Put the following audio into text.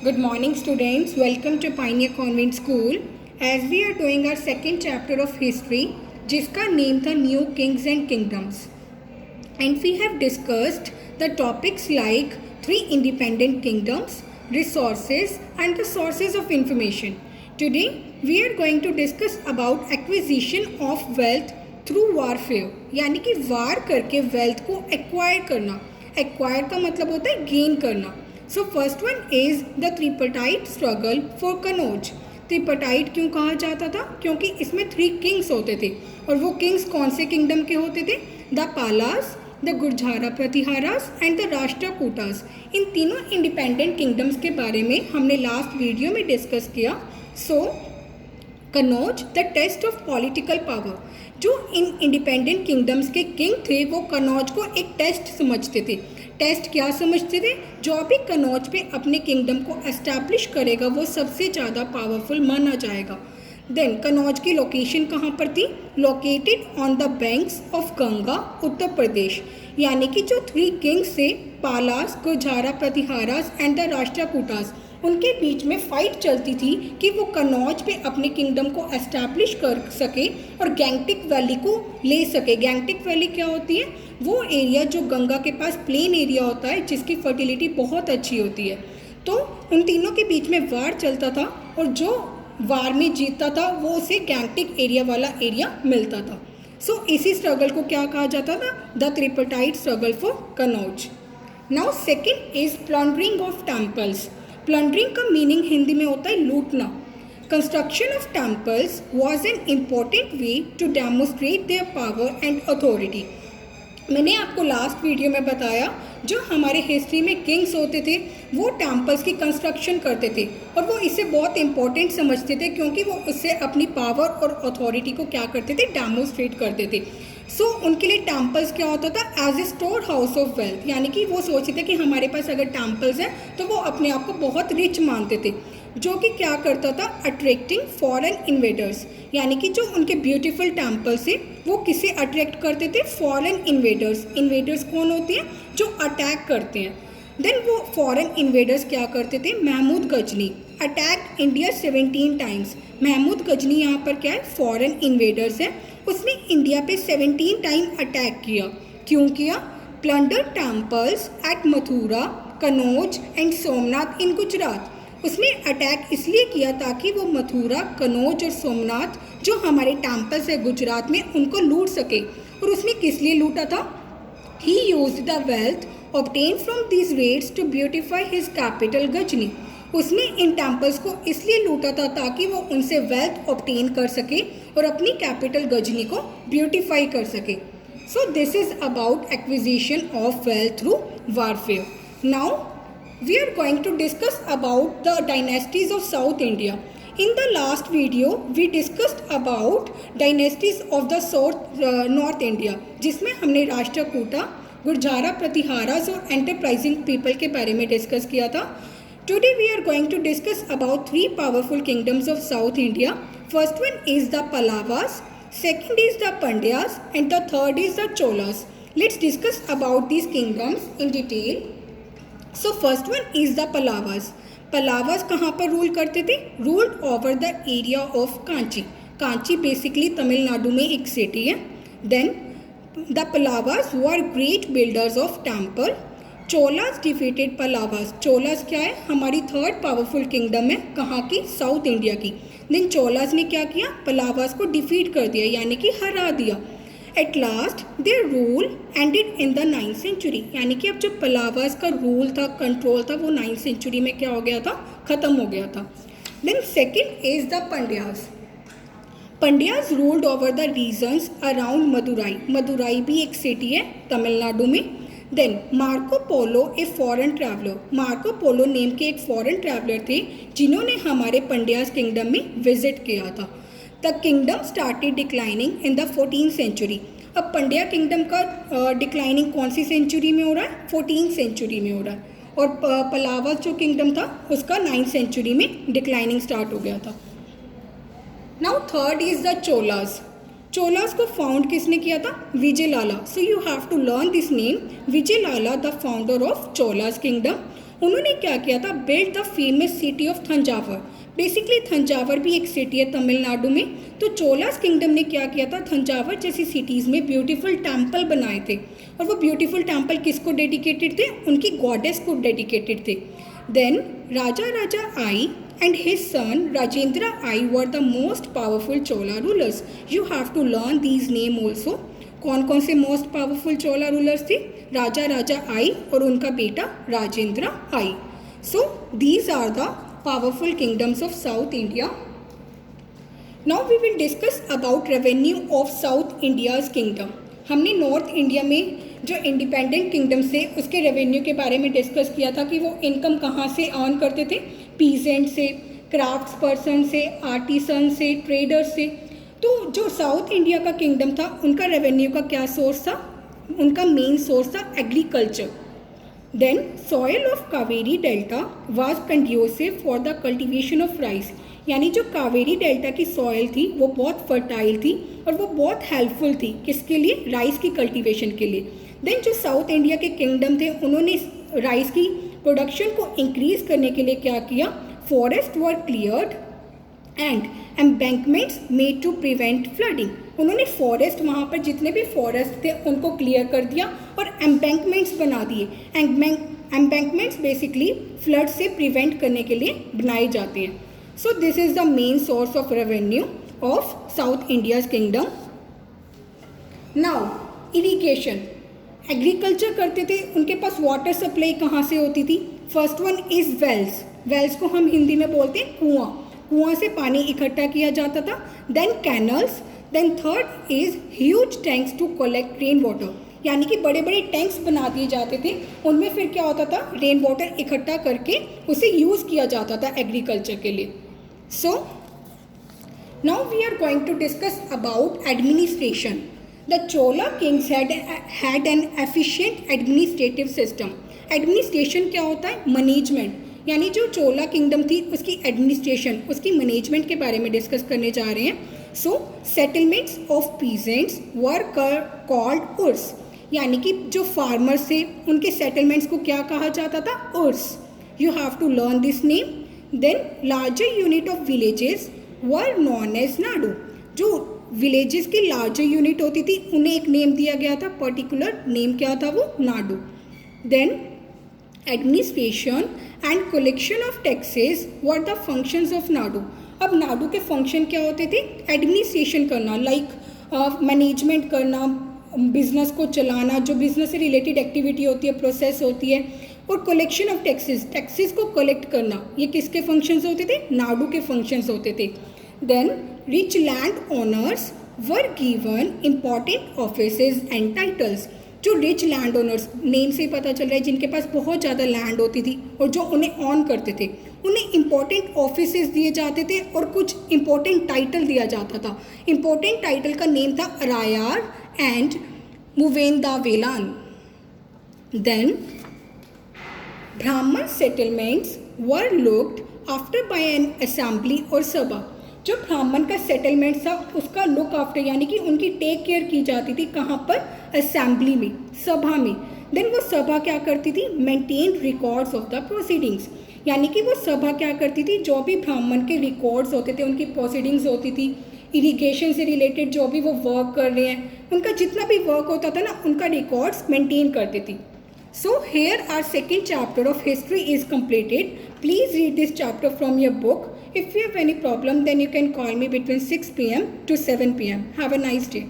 Good morning, students. Welcome to Pioneer Convent School. As we are doing our second chapter of history, जिसका name था New Kings and Kingdoms, and we have discussed the topics like three independent kingdoms, resources, and the sources of information. Today, we are going to discuss about acquisition of wealth through warfare, यानी कि वार करके wealth को acquire करना. Acquire का मतलब होता है gain करना. So first one is the tripartite struggle for Kannauj. Tripartite क्यों कहा जाता था? क्योंकि इसमें 3 किंग्स होते थे. और वो किंग्स कौन से किंगडम के होते थे? The Palas, the Gurjara Pratiharas and the Rashtrakutas. इन तीनों इंडिपेंडेंट किंगडम्स के बारे में हमने लास्ट वीडियो में डिस्कस किया. So Kannauj the test of political power. जो इन इंडिपेंडेंट किंगडम्स के किंग थे वो कनौज को एक टेस्ट समझते थे. टेस्ट क्या समझते थे? जो भी कनौज पे अपने किंगडम को एस्टैब्लिश करेगा वो सबसे ज़्यादा पावरफुल माना जाएगा. देन कनौज की लोकेशन कहाँ पर थी? Located on the banks of Ganga, Uttar Pradesh. यानी कि जो 3 किंग्स थे, पालास, गुर्जारा प्रतिहारास एंड द राष्ट्रकूटास, उनके बीच में फाइट चलती थी कि वो कनौज पे अपने किंगडम को एस्टैब्लिश कर सके और गैंगटिक वैली को ले सके. गैंगटिक वैली क्या होती है? वो एरिया जो गंगा के पास प्लेन एरिया होता है जिसकी फर्टिलिटी बहुत अच्छी होती है. तो उन तीनों के बीच में वार चलता था और जो वार में जीतता था वो उसे गैंगटिक एरिया वाला एरिया मिलता था. सो इसी स्ट्रगल को क्या कहा जाता था? The tripartite struggle for Kannauj. Now second is plundering of temples. Plundering का मीनिंग हिंदी में होता है लूटना. Construction of temples was an important way to demonstrate their power and authority. मैंने आपको लास्ट वीडियो में बताया जो हमारे हिस्ट्री में किंग्स होते थे वो टेम्पल्स की कंस्ट्रक्शन करते थे और वो इसे बहुत इंपॉर्टेंट समझते थे क्योंकि वो उससे अपनी पावर और अथॉरिटी को क्या करते थे? डेमोन्स्ट्रेट करते थे. सो उनके लिए टेम्पल्स क्या होता था? As a store house of wealth. यानी कि वो सोचते थे कि हमारे पास अगर टेम्पल्स हैं तो वो अपने आप को बहुत रिच मानते थे. जो कि क्या करता था? Attracting foreign invaders. यानी कि जो उनके ब्यूटीफुल टेम्पल्स थे वो किसे अट्रैक्ट करते थे? Foreign invaders. इन्वेडर्स कौन होते हैं? जो अटैक करते हैं. देन वो फॉरेन इन्वेडर्स क्या करते थे? Mahmud Ghazni attack India 17 times. Mahmud Ghazni यहाँ पर क्या है? फॉरेन इन्वेडर्स है. उसने इंडिया पे 17 टाइम अटैक किया. क्यों किया? Plunder temples at Mathura, Kannauj and Somnath in Gujarat. उसने अटैक इसलिए किया ताकि वो मथुरा, कनौज और सोमनाथ जो हमारे टेम्पल्स है गुजरात में उनको लूट सके. और उसने किस लिए लूटा था? ही used the wealth obtained from these raids to beautify his capital Ghazni. उसने इन टेम्पल्स को इसलिए लूटा था ताकि वो उनसे वेल्थ ऑब्टेन कर सके और अपनी कैपिटल गजनी को ब्यूटिफाई कर सके. So this is about acquisition of wealth through warfare. Now we are going to discuss about the dynasties of South India. In the last video, we discussed about dynasties of the North India, जिसमें हमने राष्ट्रकूटा, गुर्जारा प्रतिहारास और enterprising people के बारे में discuss किया था. Today we are going to discuss about 3 powerful kingdoms of South India. First one is the Pallavas, second is the Pandyas, and the third is the Cholas. Let's discuss about these kingdoms in detail. So first one is the Pallavas. Pallavas कहाँ पर rule करते थे? Ruled over the area of Kanchi. Kanchi basically Tamil Nadu में एक city है. Then the Pallavas were great builders of temple. Cholas defeated Pallavas. Cholas क्या है? हमारी 3rd पावरफुल किंगडम है. कहाँ की? साउथ इंडिया की. देन चोलास ने क्या किया? पलावास को डिफीट कर दिया यानी कि हरा दिया. At last their rule ended in the 9th century. यानी कि अब जो पलावास का रूल था, कंट्रोल था, वो 9th सेंचुरी में क्या हो गया था? ख़त्म हो गया था. Then second is the Pandyas. Pandyas ruled over the regions around Madurai. Madurai भी एक सिटी है तमिलनाडु में. Then Marco Polo a foreign traveller. Marco Polo name के एक फॉरेन ट्रैवलर थे जिन्होंने हमारे पंड्यास किंगडम में विजिट किया था. The kingdom started declining in the 14th century. अब पंड्या किंगडम का डिक्लाइनिंग कौन सी सेंचुरी में हो रहा है? 14th सेंचुरी में हो रहा है. और पलावास जो किंगडम था उसका 9th सेंचुरी में डिक्लाइनिंग स्टार्ट हो गया था. Now third is the Cholas. Cholas को फाउंड किसने किया था? Vijayalaya. So you have to learn this name. Vijayalaya the founder of Cholas kingdom. उन्होंने क्या किया था, build the famous city of Thanjavur. Basically Thanjavur भी एक सिटी है तमिलनाडु में। तो चोलास किंगडम ने क्या किया था, थंजावर जैसी सिटीज़ में ब्यूटीफुल टेम्पल बनाए थे, और वो ब्यूटीफुल टेम्पल किसको डेडिकेटेड थे, उनकी गॉडेस को डेडिकेटेड थे। Then Raja I and his son Rajendra I were the most powerful Chola rulers. You have to learn these name also. कौन कौन से मोस्ट पावरफुल चोला रूलर्स थे, राजा आई और उनका बेटा Rajendra I. So these are the powerful kingdoms of South India. Now we will discuss about revenue of South India's kingdom. हमने North India में जो इंडिपेंडेंट किंगडम्स थे उसके रेवेन्यू के बारे में डिस्कस किया था कि वो इनकम कहाँ से अर्न करते थे, पीजेंट से, क्राफ्ट्स पर्सन से, आर्टिसन से, ट्रेडर से। तो जो साउथ इंडिया का किंगडम था उनका रेवेन्यू का क्या सोर्स था, उनका मेन सोर्स था agriculture. Then soil of Kaveri delta was conducive for the cultivation of rice, यानी जो कावेरी डेल्टा की सॉइल थी वो बहुत फर्टाइल थी और वो बहुत हेल्पफुल थी किसके लिए, राइस की कल्टीवेशन के लिए। देन जो साउथ इंडिया के किंगडम थे उन्होंने राइस की प्रोडक्शन को इंक्रीज करने के लिए क्या किया, forest were cleared and embankments made to prevent flooding. उन्होंने फॉरेस्ट, वहाँ पर जितने भी फॉरेस्ट थे उनको क्लियर कर दिया और एम्बैंकमेंट्स बना दिए। एम्बैंकमेंट्स बेसिकली फ्लड से प्रिवेंट करने के लिए बनाए जाते हैं। So this is the main source of revenue of South India's kingdom. Now irrigation, agriculture करते थे, उनके पास वाटर सप्लाई कहाँ से होती थी, first one is wells. Wells को हम हिंदी में बोलते हैं कुआं, कुआं से पानी इकट्ठा किया जाता था। Then canals, then third is huge tanks to collect rain water, यानी कि बड़े बड़े टैंक्स बना दिए जाते थे, उनमें फिर क्या होता था, रेन वाटर इकट्ठा करके उसे यूज़ किया जाता था एग्रीकल्चर के लिए। So now we are going to discuss about administration. The Chola kings had an efficient administrative system. Administration क्या होता है, मैनेजमेंट, यानी जो चोला किंगडम थी उसकी एडमिनिस्ट्रेशन, उसकी मैनेजमेंट के बारे में डिस्कस करने जा रहे हैं। So settlements of peasants were called urs, यानी कि जो फार्मर्स थे उनके सेटलमेंट्स को क्या कहा जाता था, urs. You have to learn this name. Then larger unit of villages were known as nadu. जो विलेजेस की लार्जर यूनिट होती थी उन्हें एक नेम दिया गया था, पर्टिकुलर नेम क्या था वो, nadu. Then administration and collection of taxes were the functions of nadu. अब नाडू के फंक्शन क्या होते थे, एडमिनिस्ट्रेशन करना, लाइक मैनेजमेंट करना, बिजनेस को चलाना, जो बिजनेस से रिलेटेड एक्टिविटी होती है, प्रोसेस होती है, और कलेक्शन ऑफ टैक्सेस, टैक्सेस को कलेक्ट करना, ये किसके फंक्शंस होते थे, नाडू के फंक्शंस होते थे। Then rich landowners were given important offices and titles। जो रिच लैंड ओनर्स, नेम से ही पता चल रहा है, जिनके पास बहुत ज़्यादा लैंड होती थी और जो उन्हें ऑन करते थे, उन्हें इम्पोर्टेंट ऑफिसेज दिए जाते थे और कुछ इम्पोर्टेंट टाइटल दिया जाता था। इम्पोर्टेंट टाइटल का नेम था अरायार एंड मुवेंदावेलान। देन ब्राह्मण सेटलमेंट्स वर looked after bye N assembly और सभा। जो ब्राह्मण का सेटलमेंट था उसका लुक आफ्टर, यानी कि उनकी टेक केयर की जाती थी, कहाँ पर, असेंबली में, सभा में। देन वो सभा क्या करती थी, maintain records of the proceedings, यानी कि वो सभा क्या करती थी, जो भी ब्राह्मण के रिकॉर्ड्स होते थे, उनकी प्रोसीडिंग्स होती थी, इरिगेशन से रिलेटेड जो भी वो वर्क कर रहे हैं, उनका जितना भी वर्क होता था ना, उनका रिकॉर्ड्स मेंटेन करती थी। So here our second chapter of history is completed. Please read this chapter from your book. If you have any problem, then you can call me between 6 p.m. to 7 p.m. Have a nice day.